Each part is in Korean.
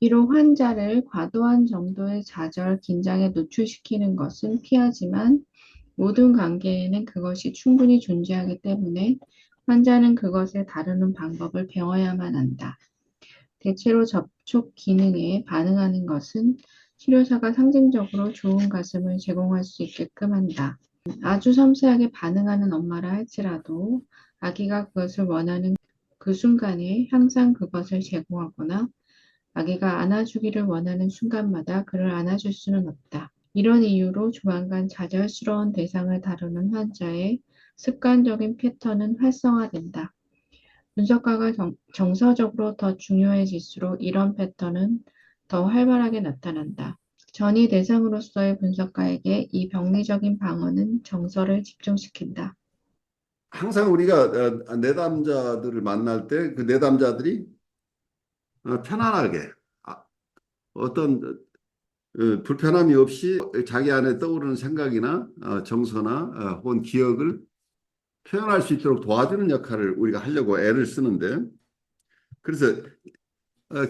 비록 환자를 과도한 정도의 좌절, 긴장에 노출시키는 것은 피하지만 모든 관계에는 그것이 충분히 존재하기 때문에 환자는 그것을 다루는 방법을 배워야만 한다. 대체로 접촉 기능에 반응하는 것은 치료사가 상징적으로 좋은 가슴을 제공할 수 있게끔 한다. 아주 섬세하게 반응하는 엄마라 할지라도 아기가 그것을 원하는 그 순간에 항상 그것을 제공하거나 아기가 안아주기를 원하는 순간마다 그를 안아줄 수는 없다. 이런 이유로 조만간 좌절스러운 대상을 다루는 환자의 습관적인 패턴은 활성화된다. 분석가가 정서적으로 더 중요해질수록 이런 패턴은 더 활발하게 나타난다. 전이 대상으로서의 분석가에게 이 병리적인 방어는 정서를 집중시킨다. 항상 우리가 내담자들을 만날 때 그 내담자들이 편안하게 어떤 불편함이 없이 자기 안에 떠오르는 생각이나 정서나 혹은 기억을 표현할 수 있도록 도와주는 역할을 우리가 하려고 애를 쓰는데, 그래서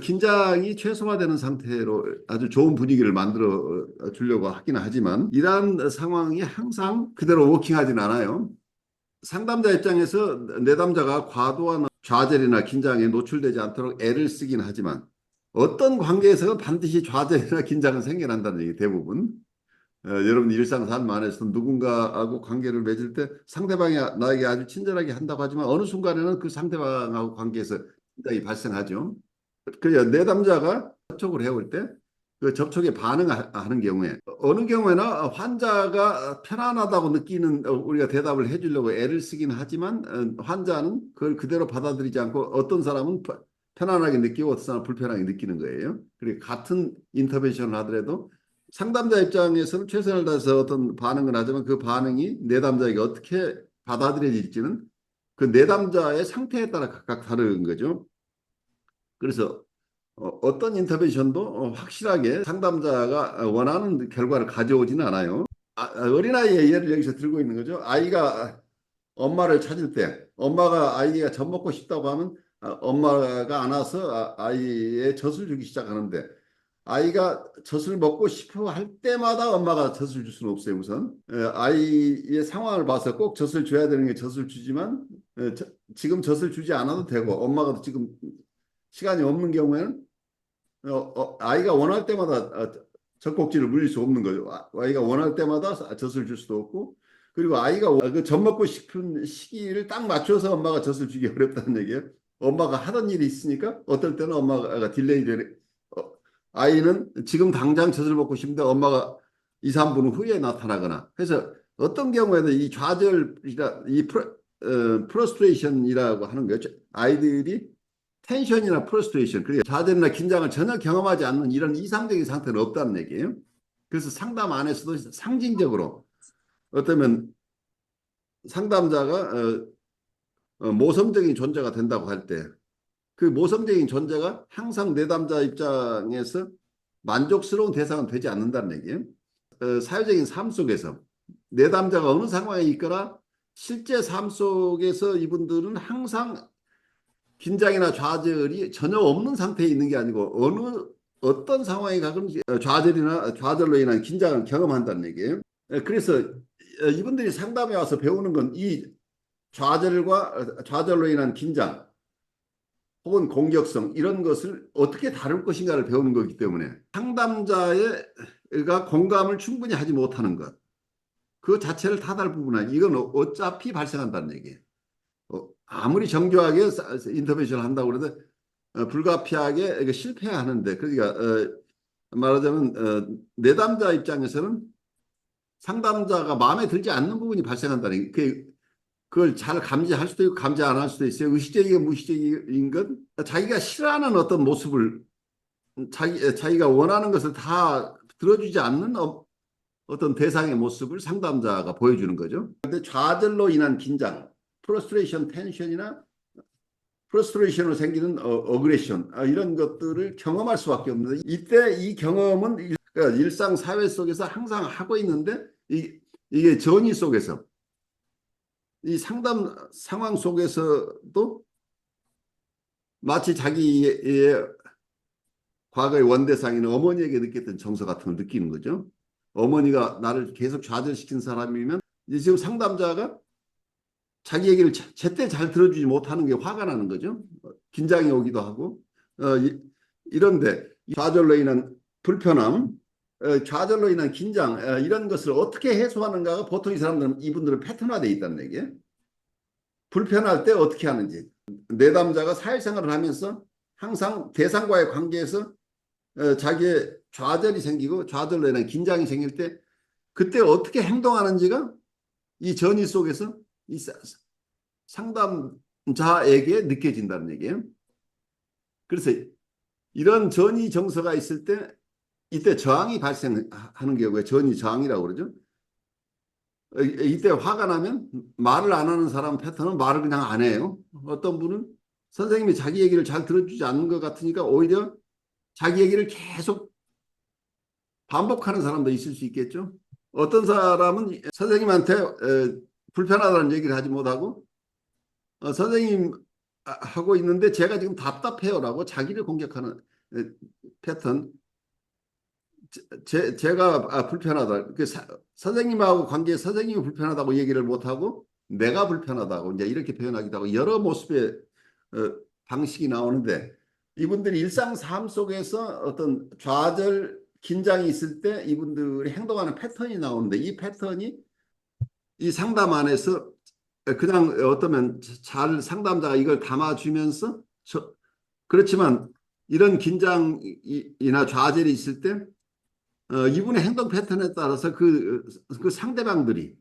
긴장이 최소화되는 상태로 아주 좋은 분위기를 만들어 주려고 하긴 하지만 이러한 상황이 항상 그대로 워킹하진 않아요. 상담자 입장에서 내담자가 과도한 좌절이나 긴장에 노출되지 않도록 애를 쓰긴 하지만 어떤 관계에서는 반드시 좌절이나 긴장은 생겨난다는 얘기 대부분. 여러분 일상 삶 안에서 누군가하고 관계를 맺을 때 상대방이 나에게 아주 친절하게 한다고 하지만 어느 순간에는 그 상대방하고 관계에서 긴장이 발생하죠. 그래서 내담자가 접촉을 해올 때 그 접촉에 반응하는 경우에 어느 경우에나 환자가 편안하다고 느끼는 우리가 대답을 해주려고 애를 쓰긴 하지만 환자는 그걸 그대로 받아들이지 않고 어떤 사람은 편안하게 느끼고 어떤 사람은 불편하게 느끼는 거예요. 그리고 같은 인터벤션을 하더라도 상담자 입장에서는 최선을 다해서 어떤 반응을 하지만 그 반응이 내담자에게 어떻게 받아들여질지는 그 내담자의 상태에 따라 각각 다른 거죠. 그래서 어떤 인터벤션도 확실하게 상담자가 원하는 결과를 가져오지는 않아요. 어린아이의 예를 여기서 들고 있는 거죠. 아이가 엄마를 찾을 때 엄마가 아이가 젖 먹고 싶다고 하면 엄마가 안아서 아이의 젖을 주기 시작하는데 아이가 젖을 먹고 싶어 할 때마다 엄마가 젖을 줄 수는 없어요. 우선 아이의 상황을 봐서 꼭 젖을 줘야 되는 게 젖을 주지만 지금 젖을 주지 않아도 되고 엄마가 지금 시간이 없는 경우에는 아이가 원할 때마다 젖꼭지를 물릴 수 없는 거죠. 아이가 원할 때마다 젖을 줄 수도 없고, 그리고 아이가 그젖 먹고 싶은 시기를 딱 맞춰서 엄마가 젖을 주기 어렵다는 얘기예요. 엄마가 하던 일이 있으니까 어떨 때는 엄마가 딜레이를 아이는 지금 당장 젖을 먹고 싶은데 엄마가 2, 3분 후에 나타나거나 해서 어떤 경우에는 이 좌절이라 이 프러스트레이션이라고 하는 거죠. 아이들이 텐션이나 프러스트레이션, 그리고 좌절이나 긴장을 전혀 경험하지 않는 이런 이상적인 상태는 없다는 얘기예요. 그래서 상담 안에서도 상징적으로 어쩌면 상담자가 모성적인 존재가 된다고 할 때 그 모성적인 존재가 항상 내담자 입장에서 만족스러운 대상은 되지 않는다는 얘기예요. 사회적인 삶 속에서 내담자가 어느 상황에 있거나 실제 삶 속에서 이분들은 항상 긴장이나 좌절이 전혀 없는 상태에 있는 게 아니고 어떤 상황에 가끔 좌절이나 좌절로 인한 긴장을 경험한다는 얘기예요. 그래서 이분들이 상담에 와서 배우는 건 이 좌절과 좌절로 인한 긴장 혹은 공격성 이런 것을 어떻게 다룰 것인가를 배우는 거기 때문에 상담자가 공감을 충분히 하지 못하는 것, 그 자체를 탓할 부분은 아니에요. 이건 어차피 발생한다는 얘기예요. 아무리 정교하게 인터벤션을 한다고 그래도 불가피하게 실패하는데, 그러니까 말하자면 내담자 입장에서는 상담자가 마음에 들지 않는 부분이 발생한다는 게 그걸 잘 감지할 수도 있고 감지 안 할 수도 있어요. 의식적이고 무의식적인 건 자기가 싫어하는 어떤 모습을 자기가 원하는 것을 다 들어주지 않는 어떤 대상의 모습을 상담자가 보여주는 거죠. 그런데 좌절로 인한 긴장, 프러스트레이션, 텐션이나 프러스트레이션으로 생기는 어그레션 이런 것들을 경험할 수밖에 없는데 이때 이 경험은 그러니까 일상 사회 속에서 항상 하고 있는데 이게 전이 속에서 이 상담 상황 속에서도 마치 자기의 과거의 원대상이나 어머니에게 느꼈던 정서 같은 걸 느끼는 거죠. 어머니가 나를 계속 좌절시킨 사람이면 이제 지금 상담자가 자기 얘기를 제때 잘 들어주지 못하는 게 화가 나는 거죠. 긴장이 오기도 하고. 이런데 좌절로 인한 불편함, 좌절로 인한 긴장, 이런 것을 어떻게 해소하는가가 보통 이 사람들은 이분들은 패턴화되어 있다는 얘기예요. 불편할 때 어떻게 하는지. 내담자가 사회생활을 하면서 항상 대상과의 관계에서 자기의 좌절이 생기고 좌절로 인한 긴장이 생길 때 그때 어떻게 행동하는지가 이 전이 속에서 이 상담자에게 느껴진다는 얘기예요. 그래서 이런 전이 정서가 있을 때 이때 저항이 발생하는 경우에 전이 저항이라고 그러죠. 이때 화가 나면 말을 안 하는 사람 패턴은 말을 그냥 안 해요. 어떤 분은 선생님이 자기 얘기를 잘 들어주지 않는 것 같으니까 오히려 자기 얘기를 계속 반복하는 사람도 있을 수 있겠죠. 어떤 사람은 선생님한테 불편하다는 얘기를 하지 못하고 선생님 하고 있는데 제가 지금 답답해요라고 자기를 공격하는 패턴. 제가 불편하다. 선생님하고 관계에 선생님이 불편하다고 얘기를 못하고 내가 불편하다고 이제 이렇게 표현하기도 하고 여러 모습의 방식이 나오는데 이분들이 일상 삶 속에서 어떤 좌절, 긴장이 있을 때 이분들이 행동하는 패턴이 나오는데 이 패턴이 이 상담 안에서 그냥 어떠면 잘 상담자가 이걸 담아주면서 그렇지만 이런 긴장이나 좌절이 있을 때 이분의 행동 패턴에 따라서 그 상대방들이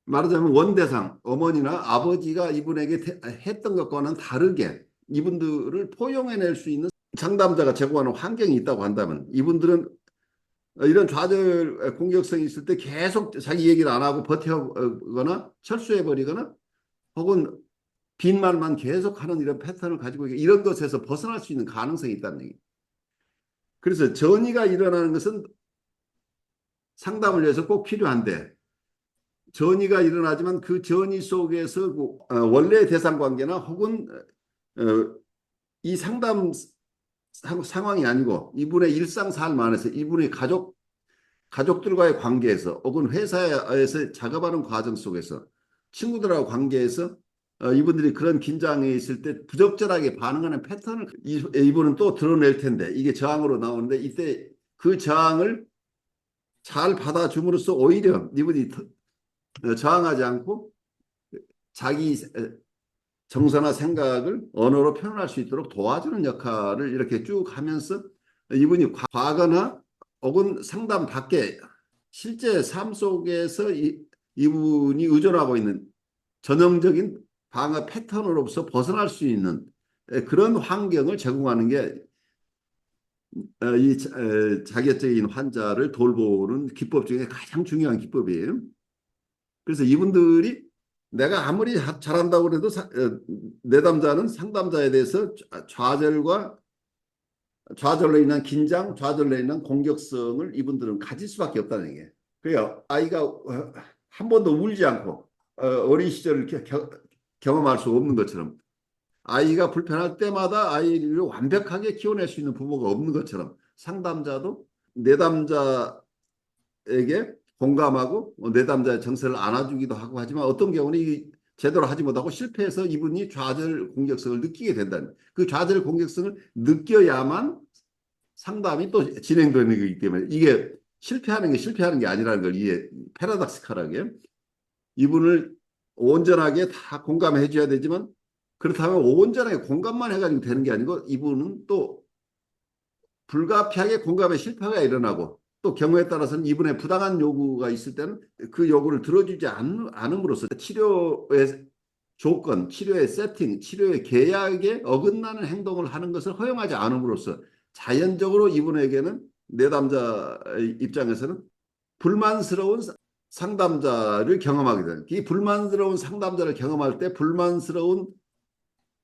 말하자면 원대상, 어머니나 아버지가 이분에게 했던 것과는 다르게 이분들을 포용해낼 수 있는 상담자가 제공하는 환경이 있다고 한다면 이분들은 이런 좌절 공격성이 있을 때 계속 자기 얘기를 안 하고 버텨거나 철수해버리거나 혹은 빈말만 계속하는 이런 패턴을 가지고 이런 것에서 벗어날 수 있는 가능성이 있다는 얘기. 그래서 전이가 일어나는 것은 상담을 위해서 꼭 필요한데 전이가 일어나지만 그 전이 속에서 원래의 대상 관계나 혹은 이 상담 상황이 아니고 이분의 일상 삶 안에서 이분의 가족들과의 관계에서 혹은 회사에서 작업하는 과정 속에서 친구들하고 관계에서 이분들이 그런 긴장에 있을 때 부적절하게 반응하는 패턴을 이분은 또 드러낼 텐데 이게 저항으로 나오는데 이때 그 저항을 잘 받아줌으로써 오히려 이분이 저항하지 않고 자기 정서나 생각을 언어로 표현할 수 있도록 도와주는 역할을 이렇게 쭉 하면서 이분이 과거나 혹은 상담 밖에 실제 삶 속에서 이분이 의존하고 있는 전형적인 방어 패턴으로서 벗어날 수 있는 그런 환경을 제공하는 게 이 자격적인 환자를 돌보는 기법 중에 가장 중요한 기법이에요. 그래서 이분들이 내가 아무리 잘한다고 해도 내담자는 상담자에 대해서 좌절로 인한 긴장, 좌절로 인한 공격성을 이분들은 가질 수밖에 없다는 얘기예요. 그래요. 아이가 한 번도 울지 않고 어린 시절을 경험할 수 없는 것처럼 아이가 불편할 때마다 아이를 완벽하게 키워낼 수 있는 부모가 없는 것처럼 상담자도 내담자에게 공감하고 내담자의 정서를 안아주기도 하고 하지만 어떤 경우는 제대로 하지 못하고 실패해서 이분이 좌절 공격성을 느끼게 된다는 그 좌절 공격성을 느껴야만 상담이 또 진행되는 거기 때문에 이게 실패하는 게 아니라는 걸 이해 패러닥시컬하게 이분을 온전하게 다 공감해 줘야 되지만 그렇다면 온전하게 공감만 해가지고 되는 게 아니고 이분은 또 불가피하게 공감의 실패가 일어나고 또 경우에 따라서는 이분의 부당한 요구가 있을 때는 그 요구를 들어주지 않음으로써 치료의 조건, 치료의 세팅, 치료의 계약에 어긋나는 행동을 하는 것을 허용하지 않음으로써 자연적으로 이분에게는 내담자 입장에서는 불만스러운 상담자를 경험하게 되는 이 불만스러운 상담자를 경험할 때 불만스러운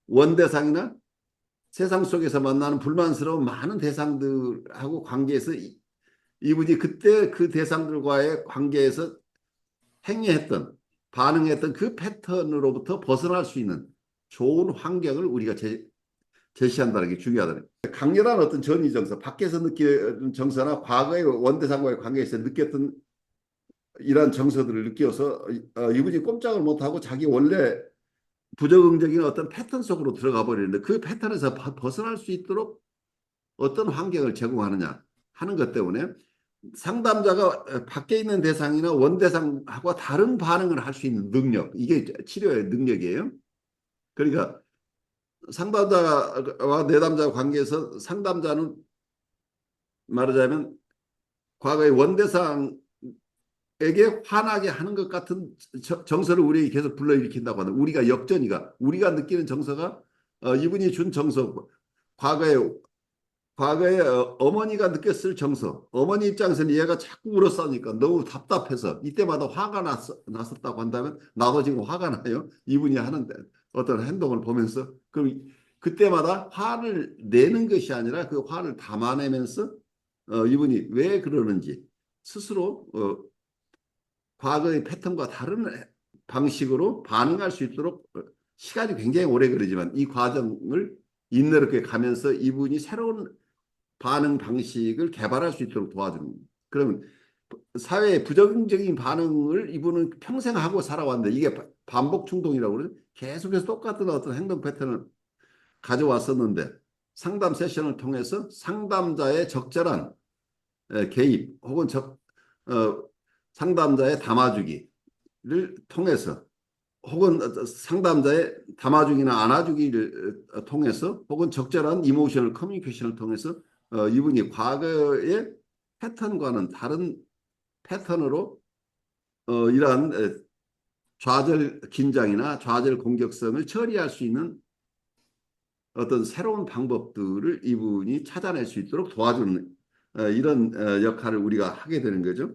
원대상이나 세상 속에서 만나는 불만스러운 많은 대상들하고 관계에서 이분이 그때 그 대상들과의 관계에서 행위했던 반응했던 그 패턴으로부터 벗어날 수 있는 좋은 환경을 우리가 제시한다는 게 중요하다는 거예요. 강렬한 어떤 전이 정서, 밖에서 느끼는 정서나 과거의 원대상과의 관계에서 느꼈던 이러한 정서들을 느껴서 이분이 꼼짝을 못하고 자기 원래 부적응적인 어떤 패턴 속으로 들어가 버리는데 그 패턴에서 벗어날 수 있도록 어떤 환경을 제공하느냐 하는 것 때문에 상담자가 밖에 있는 대상이나 원대상하고 다른 반응을 할 수 있는 능력, 이게 치료의 능력이에요. 그러니까 상담자와 내담자 관계에서 상담자는 말하자면 과거의 원대상에게 화나게 하는 것 같은 정서를 우리에게 계속 불러일으킨다고 하는, 우리가 역전이가 우리가 느끼는 정서가 이분이 준 정서, 과거에 어머니가 느꼈을 정서, 어머니 입장에서는 얘가 자꾸 울었으니까 너무 답답해서 이때마다 화가 났었다고 한다면 나도 지금 화가 나요. 이분이 하는 어떤 행동을 보면서 그럼 그때마다 화를 내는 것이 아니라 그 화를 담아내면서 이분이 왜 그러는지 스스로 과거의 패턴과 다른 방식으로 반응할 수 있도록 시간이 굉장히 오래 걸리지만 이 과정을 인내롭게 가면서 이분이 새로운 반응 방식을 개발할 수 있도록 도와주는 겁니다. 그러면 사회의 부정적인 반응을 이분은 평생 하고 살아왔는데 이게 반복 충동이라고 그러죠. 계속해서 똑같은 어떤 행동 패턴을 가져왔었는데 상담 세션을 통해서 상담자의 적절한 개입 혹은 상담자의 담아주기를 통해서 혹은 상담자의 담아주기나 안아주기를 통해서 혹은 적절한 이모셔널 커뮤니케이션을 통해서 이분이 과거의 패턴과는 다른 패턴으로 이러한 좌절 긴장이나 좌절 공격성을 처리할 수 있는 어떤 새로운 방법들을 이분이 찾아낼 수 있도록 도와주는 이런 역할을 우리가 하게 되는 거죠.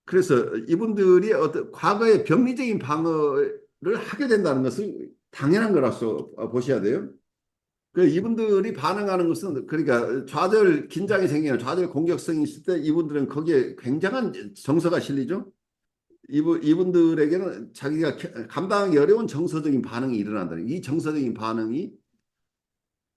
그래서 이분들이 어떤 과거의 병리적인 방어를 하게 된다는 것은 당연한 거라서 보셔야 돼요. 그 이분들이 반응하는 것은 그러니까 좌절 긴장이 생기는 좌절 공격성이 있을 때 이분들은 거기에 굉장한 정서가 실리죠. 이분들에게는 자기가 감당하기 어려운 정서적인 반응이 일어난다는 이 정서적인 반응이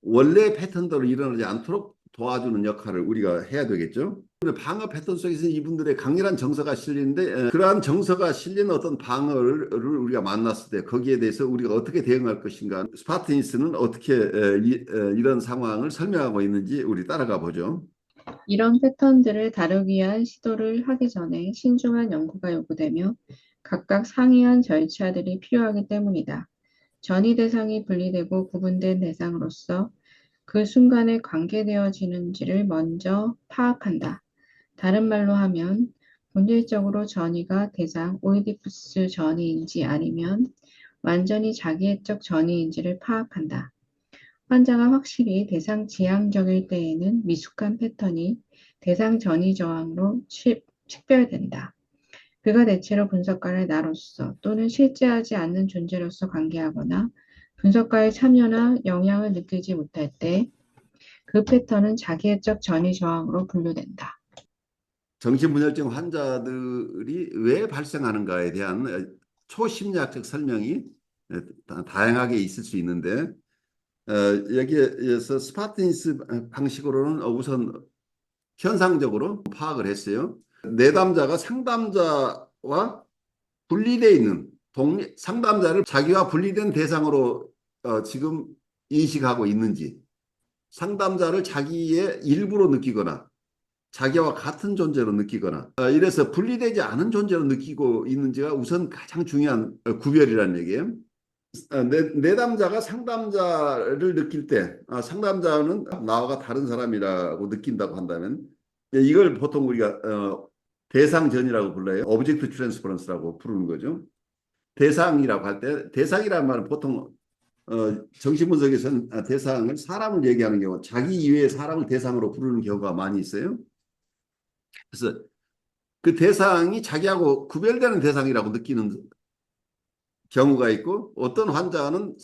원래 패턴대로 일어나지 않도록 도와주는 역할을 우리가 해야 되겠죠. 방어 패턴 속에서 이분들의 강렬한 정서가 실리는데 그러한 정서가 실린 어떤 방어를 우리가 만났을 때 거기에 대해서 우리가 어떻게 대응할 것인가 스파르타니스는 어떻게 이런 상황을 설명하고 있는지 우리 따라가 보죠. 이런 패턴들을 다루기 위한 시도를 하기 전에 신중한 연구가 요구되며 각각 상이한 절차들이 필요하기 때문이다. 전이 대상이 분리되고 구분된 대상으로서 그 순간에 관계되어지는지를 먼저 파악한다. 다른 말로 하면 본질적으로 전이가 대상 오이디푸스 전이인지 아니면 완전히 자기애적 전이인지를 파악한다. 환자가 확실히 대상 지향적일 때에는 미숙한 패턴이 대상 전이 저항으로 식별된다. 그가 대체로 분석가를 나로서 또는 실제하지 않는 존재로서 관계하거나 분석가의 참여나 영향을 느끼지 못할 때 그 패턴은 자기애적 전이 저항으로 분류된다. 정신분열증 환자들이 왜 발생하는가에 대한 초심리학적 설명이 다양하게 있을 수 있는데 여기에서 스파르타니스 방식으로는 우선 현상적으로 파악을 했어요. 내담자가 상담자와 분리되어 있는 상담자를 자기와 분리된 대상으로 지금 인식하고 있는지 상담자를 자기의 일부로 느끼거나 자기와 같은 존재로 느끼거나 이래서 분리되지 않은 존재로 느끼고 있는지가 우선 가장 중요한 구별이라는 얘기예요. 내담자가 상담자를 느낄 때 상담자는 나와 다른 사람이라고 느낀다고 한다면 이걸 보통 우리가 대상전이라고 불러요. 오브젝트 트랜스퍼런스라고 부르는 거죠. 대상이라고 할 때 대상이라는 말은 보통 정신분석에서는 대상을 사람을 얘기하는 경우 자기 이외의 사람을 대상으로 부르는 경우가 많이 있어요. 그래서 그 대상이 자기하고 구별되는 대상이라고 느끼는 경우가 있고 어떤 환자는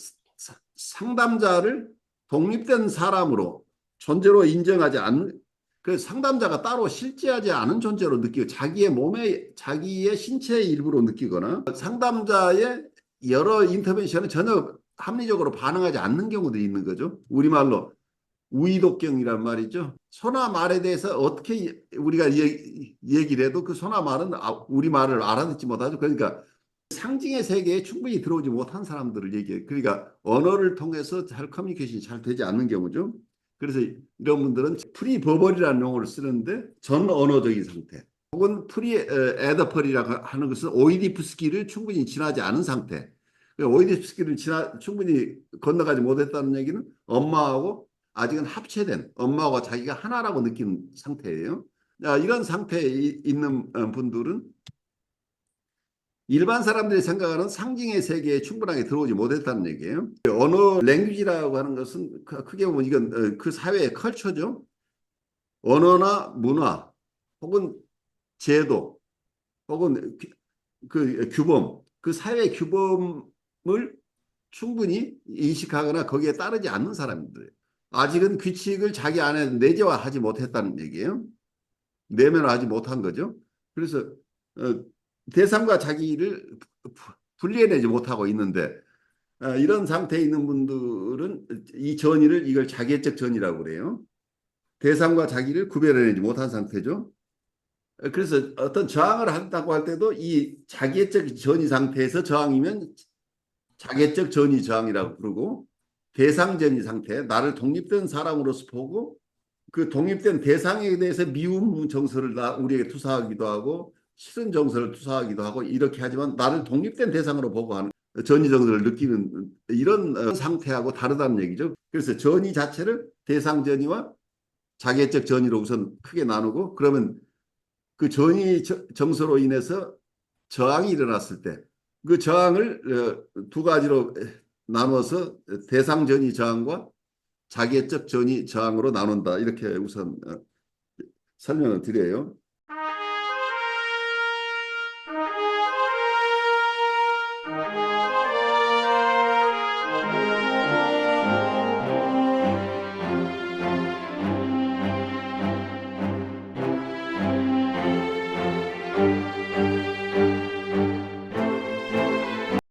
상담자를 독립된 사람으로 존재로 인정하지 않는 그 상담자가 따로 실제하지 않은 존재로 느끼고 자기의 몸에 자기의 신체의 일부로 느끼거나 상담자의 여러 인터벤션은 전혀 합리적으로 반응하지 않는 경우들이 있는 거죠. 우리말로 우이독경이란 말이죠. 소나 말에 대해서 어떻게 우리가 얘기를 해도 그 소나 말은 우리 말을 알아듣지 못하죠. 그러니까 상징의 세계에 충분히 들어오지 못한 사람들을 얘기해요. 그러니까 언어를 통해서 잘 커뮤니케이션이 잘 되지 않는 경우죠. 그래서 이런 분들은 프리버벌이라는 용어를 쓰는데 전 언어적인 상태. 혹은 프리에더펄이라고 하는 것은 오이디푸스키를 충분히 지나지 않은 상태. 오이디푸스키를 충분히 건너가지 못했다는 얘기는 엄마하고 아직은 합체된 엄마와 자기가 하나라고 느끼는 상태예요. 이런 상태에 있는 분들은 일반 사람들이 생각하는 상징의 세계에 충분하게 들어오지 못했다는 얘기예요. 언어 랭귀지라고 하는 것은 크게 보면 이건 그 사회의 컬처죠. 언어나 문화 혹은 제도 혹은 그 규범, 그 사회 규범을 충분히 인식하거나 거기에 따르지 않는 사람들. 아직은 규칙을 자기 안에 내재화하지 못했다는 얘기예요. 내면화하지 못한 거죠. 그래서 어, 대상과 자기를 분리해내지 못하고 있는데 이런 상태에 있는 분들은 이 전이를 이걸 자기애적 전이라고 그래요. 대상과 자기를 구별해내지 못한 상태죠. 그래서 어떤 저항을 한다고 할 때도 이 자기애적 전이 상태에서 저항이면 자기애적 전이 저항이라고 부르고 대상 전이 상태, 나를 독립된 사람으로서 보고 그 독립된 대상에 대해서 미움 정서를 우리에게 투사하기도 하고 싫은 정서를 투사하기도 하고 이렇게 하지만 나를 독립된 대상으로 보고 하는 전이 정서를 느끼는 이런 상태하고 다르다는 얘기죠. 그래서 전이 자체를 대상 전이와 자기애적 전이로 우선 크게 나누고 그러면 그 전이 정서로 인해서 저항이 일어났을 때 그 저항을 두 가지로 나눠서 대상 전이 저항과 자기애적 전이 저항으로 나눈다. 이렇게 우선 설명을 드려요.